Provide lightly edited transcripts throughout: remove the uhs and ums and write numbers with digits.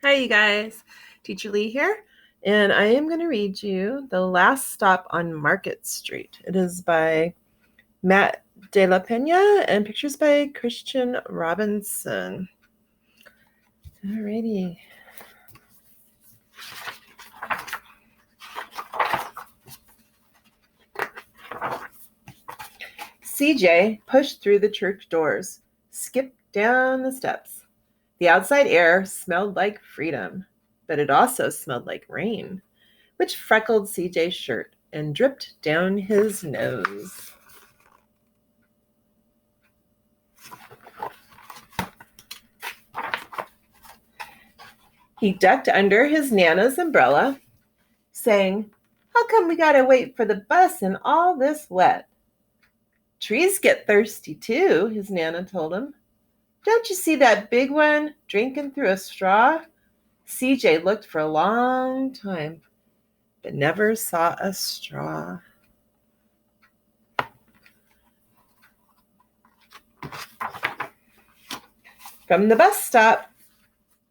Hi, you guys. Teacher Lee here, and I am going to read you The Last Stop on Market Street. It is by Matt De La Pena and pictures by Christian Robinson. Alrighty. CJ pushed through the church doors, skipped down the steps. The outside air smelled like freedom, but it also smelled like rain, which freckled CJ's shirt and dripped down his nose. He ducked under his Nana's umbrella, saying, "How come we gotta wait for the bus in all this wet?" "Trees get thirsty too," his Nana told him. "Don't you see that big one drinking through a straw?" CJ looked for a long time, but never saw a straw. From the bus stop,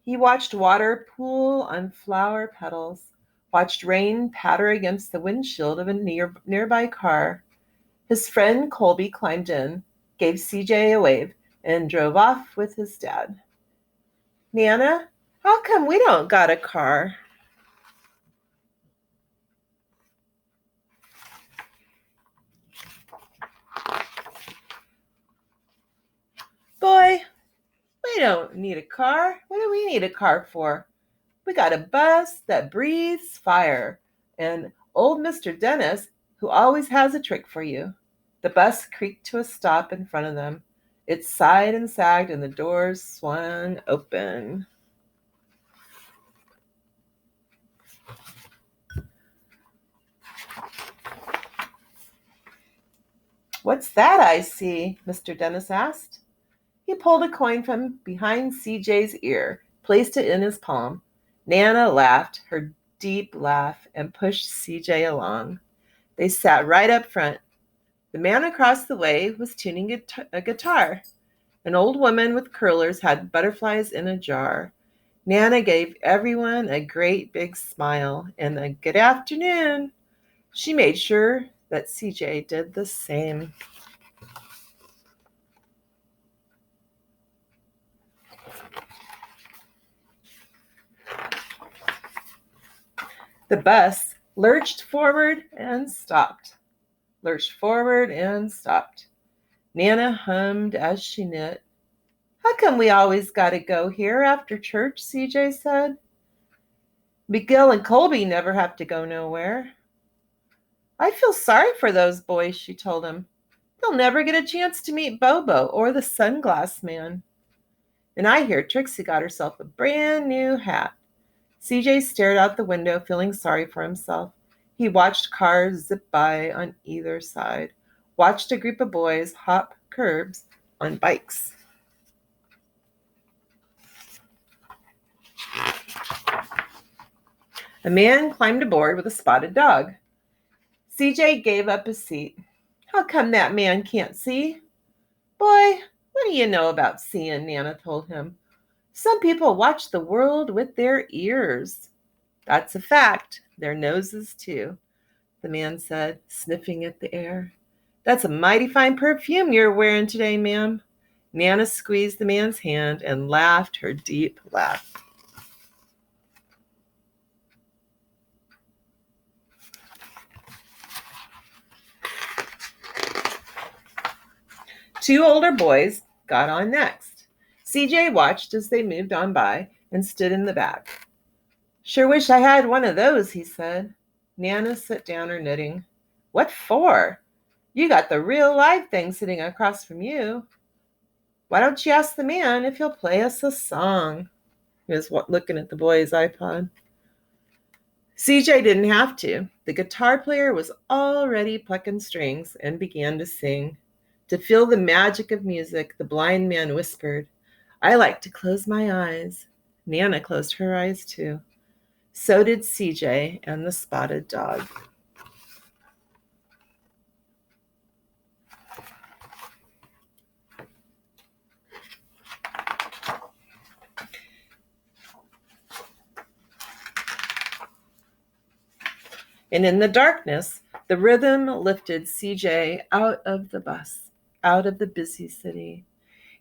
he watched water pool on flower petals, watched rain patter against the windshield of a nearby car. His friend Colby climbed in, gave CJ a wave, and drove off with his dad. "Nana, how come we don't got a car?" "Boy, we don't need a car. What do we need a car for? We got a bus that breathes fire, and old Mr. Dennis, who always has a trick for you." The bus creaked to a stop in front of them. It sighed and sagged, and the doors swung open. "What's that I see?" Mr. Dennis asked. He pulled a coin from behind CJ's ear, placed it in his palm. Nana laughed, her deep laugh, and pushed CJ along. They sat right up front. The man across the way was tuning a guitar. An old woman with curlers had butterflies in a jar. Nana gave everyone a great big smile and a good afternoon. She made sure that CJ did the same. The bus lurched forward and stopped, lurched forward and stopped. Nana hummed as she knit. "How come we always got to go here after church?" CJ said. "Miguel and Colby never have to go nowhere." "I feel sorry for those boys," she told him. "They'll never get a chance to meet Bobo or the sunglass man. And I hear Trixie got herself a brand new hat." CJ stared out the window, feeling sorry for himself. He watched cars zip by on either side, watched a group of boys hop curbs on bikes. A man climbed aboard with a spotted dog. CJ gave up his seat. "How come that man can't see?" "Boy, what do you know about seeing?" Nana told him. "Some people watch the world with their ears." "That's a fact. Their noses, too," the man said, sniffing at the air. "That's a mighty fine perfume you're wearing today, ma'am." Nana squeezed the man's hand and laughed her deep laugh. Two older boys got on next. CJ watched as they moved on by and stood in the back. "Sure wish I had one of those," he said. Nana set down her knitting. "What for? You got the real live thing sitting across from you. Why don't you ask the man if he'll play us a song?" He was looking at the boy's iPod. CJ didn't have to. The guitar player was already plucking strings and began to sing. To feel the magic of music, the blind man whispered, "I like to close my eyes." Nana closed her eyes too. So did CJ and the spotted dog. And in the darkness, the rhythm lifted CJ out of the bus, out of the busy city.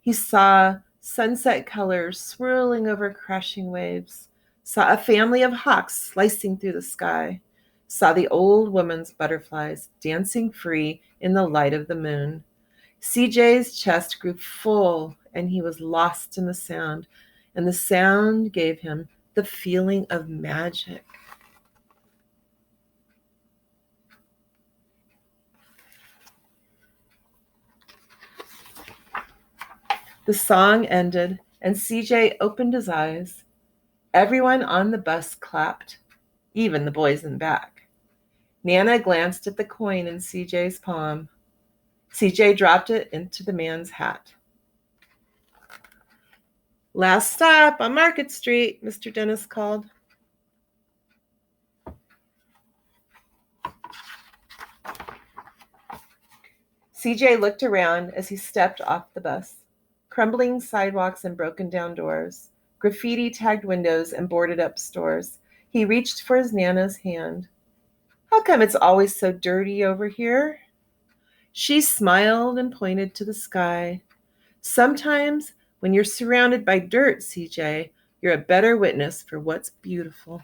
He saw sunset colors swirling over crashing waves, saw a family of hawks slicing through the sky, saw the old woman's butterflies dancing free in the light of the moon. CJ's chest grew full and he was lost in the sound, and the sound gave him the feeling of magic. The song ended, and CJ opened his eyes. Everyone on the bus clapped, even the boys in back. Nana glanced at the coin in CJ's palm. CJ dropped it into the man's hat. Last stop on Market Street, Mr. Dennis called. CJ looked around as he stepped off the bus. Crumbling sidewalks and broken down doors, graffiti-tagged windows and boarded-up stores. He reached for his Nana's hand. How come it's always so dirty over here? She smiled and pointed to the sky. Sometimes when you're surrounded by dirt, CJ, you're a better witness for what's beautiful.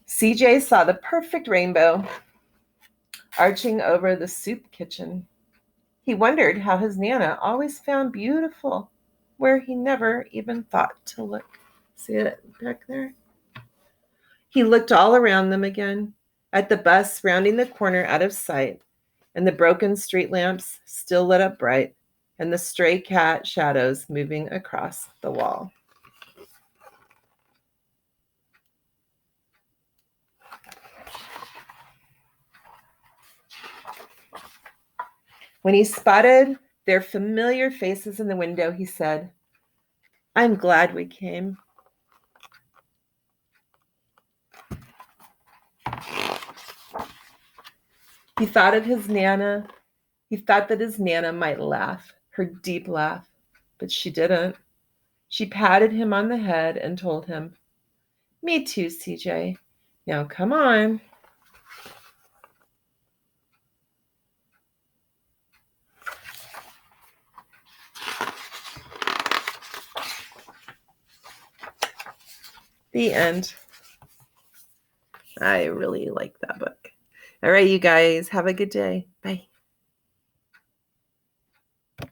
CJ saw the perfect rainbow arching over the soup kitchen. He wondered how his Nana always found beautiful where he never even thought to look. See it back there? He looked all around them again, at the bus rounding the corner out of sight, and the broken street lamps still lit up bright, and the stray cat shadows moving across the wall. When he spotted their familiar faces in the window, he said, "I'm glad we came." He thought of his Nana. He thought that his Nana might laugh, her deep laugh, but she didn't. She patted him on the head and told him, "Me too, CJ. Now come on." The end. I really like that book. All right, you guys, have a good day.